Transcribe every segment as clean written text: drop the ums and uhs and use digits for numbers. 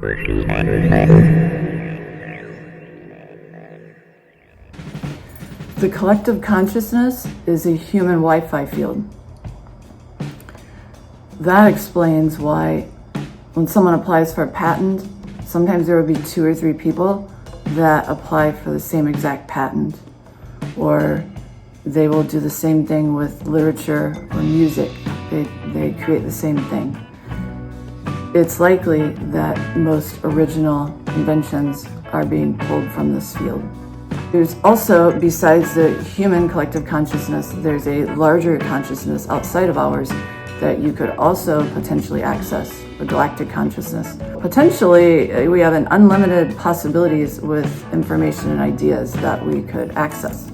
The collective consciousness is a human Wi-Fi field. That explains why when someone applies for a patent, sometimes there will be 2 or 3 people that apply for the same exact patent, or they will do the same thing with literature or music. They create the same thing. It's likely that most original inventions are being pulled from this field. There's also, besides the human collective consciousness, there's a larger consciousness outside of ours that you could also potentially access, a galactic consciousness. Potentially, we have an unlimited possibilities with information and ideas that we could access.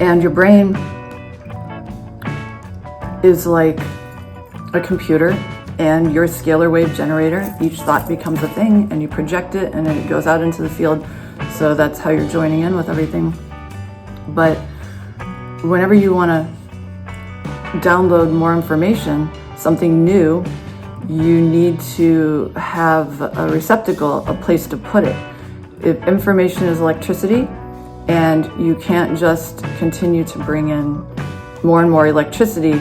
And your brain is like a computer, and your scalar wave generator. Each thought becomes a thing, and you project it, and then it goes out into the field. So that's how you're joining in with everything. But whenever you want to download more information, something new, you need to have a receptacle, a place to put it. If information is electricity, and you can't just continue to bring in more and more electricity,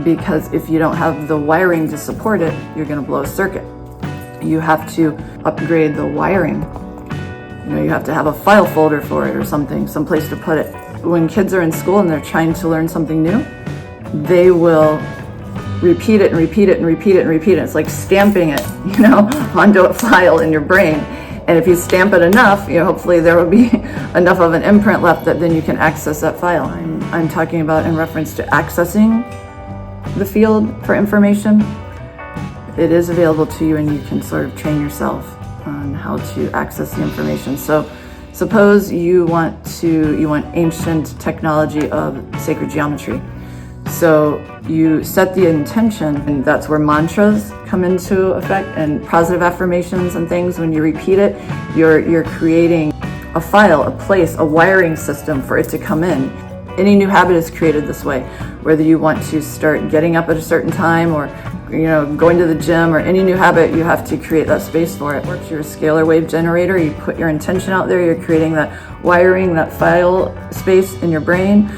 because if you don't have the wiring to support it, you're going to blow a circuit. You have to upgrade the wiring. You have to have a file folder for it or something, some place to put it. When kids are in school and they're trying to learn something new, they will repeat it and repeat it and repeat it and repeat it. It's like stamping it, onto a file in your brain. And if you stamp it enough, hopefully there will be enough of an imprint left that then you can access that file. I'm talking about in reference to accessing the field for information. It is available to you, and you can sort of train yourself on how to access the information. So suppose you want ancient technology of sacred geometry. So you set the intention, and that's where mantras come into effect, and positive affirmations and things. When you repeat it, you're creating a file, a place, a wiring system for it to come in. Any new habit is created this way, whether you want to start getting up at a certain time or going to the gym, or any new habit, you have to create that space for it. You're a scalar wave generator. You put your intention out there, you're creating that wiring, that file space in your brain,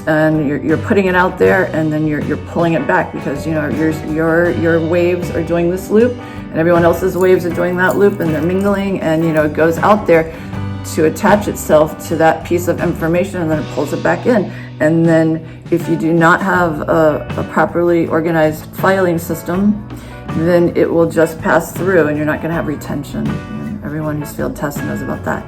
and you're putting it out there, and then you're pulling it back, because your waves are doing this loop and everyone else's waves are doing that loop, and they're mingling, and it goes out there to attach itself to that piece of information, and then it pulls it back in. And then if you do not have a properly organized filing system, then it will just pass through, and you're not going to have retention. And everyone who's failed tests knows about that.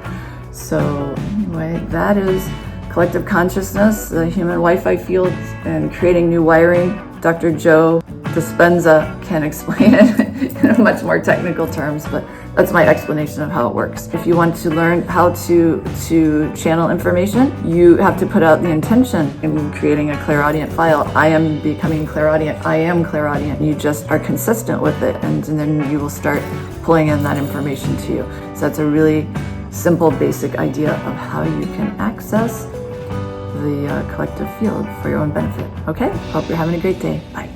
So anyway, that is collective consciousness, the human Wi-Fi field, and creating new wiring. Dr. Joe Dispenza can explain it in much more technical terms, but that's my explanation of how it works. If you want to learn how to channel information, you have to put out the intention in creating a clairaudient file. I am becoming clairaudient. I am clairaudient. You just are consistent with it, and then you will start pulling in that information to you. So that's a really simple, basic idea of how you can access the collective field for your own benefit. Okay? Hope you're having a great day. Bye.